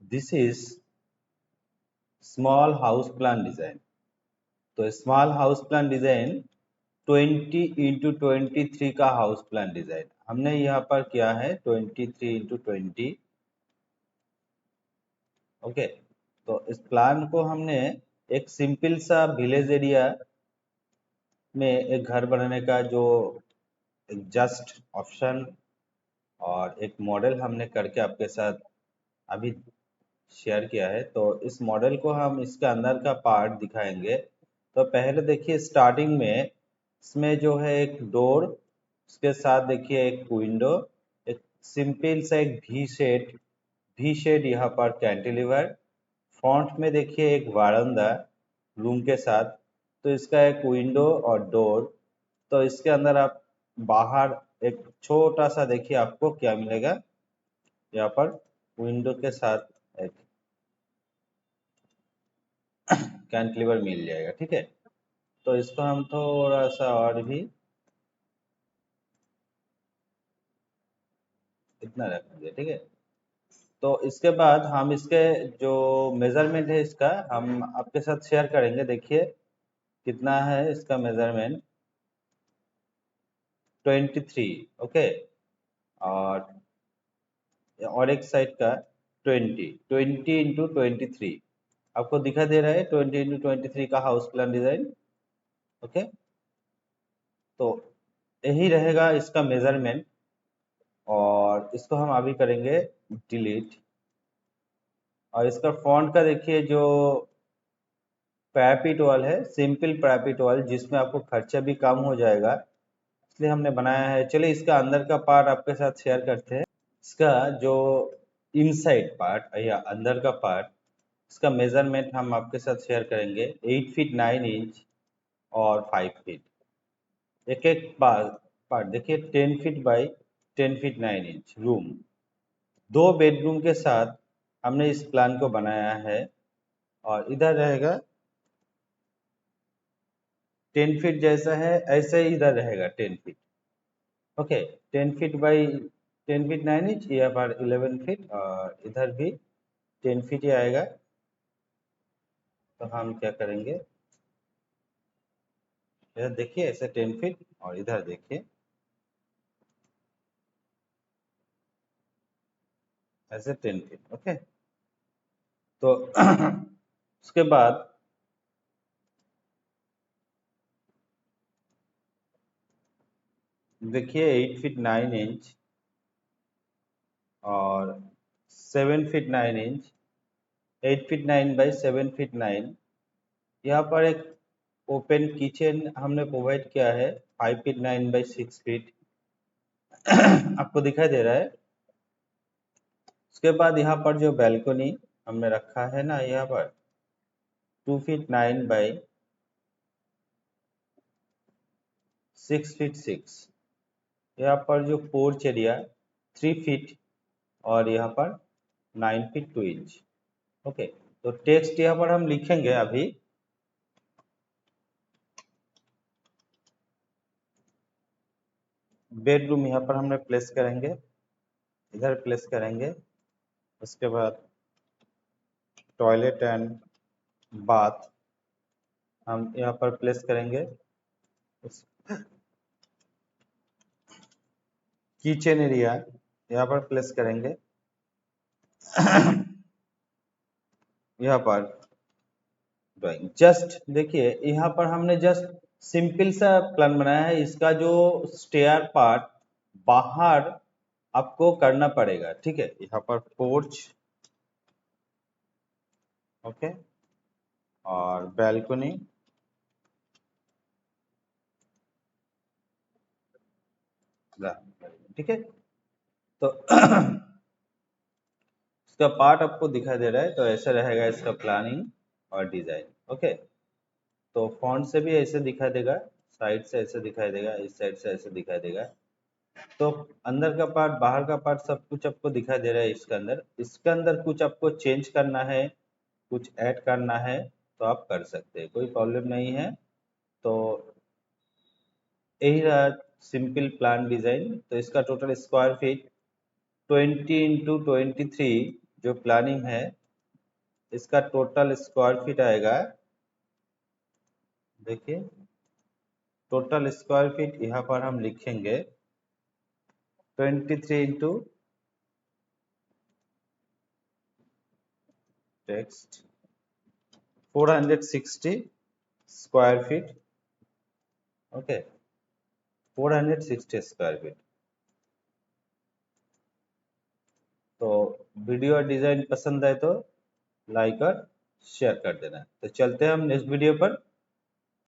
This is small house plan design. तो small house plan design 20x23 का house plan design हमने यहाँ पर किया है 23x20। ओके, तो इस प्लान को हमने एक सिंपल सा विलेज एरिया में एक घर बनाने का जो एक जस्ट ऑप्शन और एक मॉडल हमने करके आपके साथ अभी शेयर किया है। तो इस मॉडल को हम इसके अंदर का पार्ट दिखाएंगे। तो पहले देखिए स्टार्टिंग में इसमें जो है एक डोर, उसके साथ देखिए एक विंडो, एक सिंपल सा एक वी शेड यहाँ पर कैंटिलीवर, फ्रंट में देखिए एक वारंदा रूम के साथ। तो इसका एक विंडो और डोर। तो इसके अंदर आप बाहर एक छोटा सा देखिए आपको क्या मिलेगा, यहाँ पर विंडो के साथ एक कैंटिलीवर मिल जाएगा। ठीक है, तो इसको हम थोड़ा सा और भी इतना रखेंगे। ठीक है, तो इसके बाद हम इसके जो मेजरमेंट है इसका हम आपके साथ शेयर करेंगे। देखिए कितना है इसका मेजरमेंट, 23। ओके, और एक साइड का 20 आपको दिखा दे रहा है 20x23 का हाउस प्लान डिजाइन। ओके, तो यही रहेगा इसका मेजरमेंट और इसको हम अभी करेंगे डिलीट। और इसका फॉन्ट का देखिए जो पैरापिट वॉल है, सिंपल पैरापिट वॉल जिसमें आपको खर्चा भी कम हो जाएगा, इसलिए हमने बनाया है। चलिए इसका अंदर का पार्ट आपके साथ शेयर करते हैं। इसका जो इनसाइड पार्ट या अंदर का पार्ट, इसका मेजरमेंट हम आपके साथ शेयर करेंगे 8 फीट 9 इंच और 5 फीट। एक एक पार्ट देखिए 10 feet by 10 feet 9 inch room, 2 bedroom के साथ हमने इस प्लान को बनाया है। और इधर रहेगा 10 फीट जैसा है, ऐसे ही इधर रहेगा 10 feet. Okay, 10 feet by 10 feet 9 inch, यहाँ पर 11 फीट और इधर भी 10 फीट ही आएगा। तो हम क्या करेंगे, इधर देखिए ऐसे 10 फीट और इधर देखिए ऐसे 10 फीट। ओके, तो उसके बाद देखिए 8 फीट 9 इंच और 7 feet 9 inch, 8 feet 9 by 7 feet 9। यहाँ पर एक ओपन किचन हमने प्रोवाइड किया है 5 फीट 9 बाई 6 फीट, आपको दिखाई दे रहा है। उसके बाद यहाँ पर जो बैल्कनी हमने रखा है ना, यहाँ पर 2 फीट 9 बाई 6 फीट 6। यहाँ पर जो पोर्च एरिया 3 फीट और यहाँ पर 9 फीट 2 इंच। ओके, तो टेक्स्ट यहाँ पर हम लिखेंगे अभी। बेडरूम यहाँ पर हमने प्लेस करेंगे, इधर प्लेस करेंगे। उसके बाद टॉयलेट एंड बाथ हम यहाँ पर प्लेस करेंगे। किचन एरिया यहाँ पर प्लेस करेंगे। यहाँ पर ड्राइंग जस्ट देखिए, यहाँ पर हमने जस्ट सिंपल सा प्लान बनाया है। इसका जो स्टेयर पार्ट बाहर आपको करना पड़ेगा। ठीक है, यहाँ पर पोर्च, ओके, और बैल्कनी, ठीक है। तो इसका पार्ट आपको दिखाई दे रहा है, तो ऐसा रहेगा इसका प्लानिंग और डिजाइन। ओके, तो फ्रंट से भी ऐसे दिखाई देगा, साइड से ऐसे दिखाई देगा, इस साइड से ऐसे दिखाई देगा। तो अंदर का पार्ट बाहर का पार्ट सब कुछ आपको दिखाई दे रहा है। इसके अंदर कुछ आपको चेंज करना है, कुछ ऐड करना है तो आप कर सकते हैं, कोई प्रॉब्लम नहीं है। तो यही रहा सिंपल प्लान डिजाइन। तो इसका टोटल स्क्वायर फीट 20x23 जो प्लानिंग है इसका टोटल स्क्वायर फीट आएगा, देखिए टोटल स्क्वायर फीट यहाँ पर हम लिखेंगे 23 into text 460 square feet. Okay, 460 square feet. तो वीडियो और डिजाइन पसंद आए तो लाइक और शेयर कर देना। तो चलते हैं हम नेक्स्ट वीडियो पर।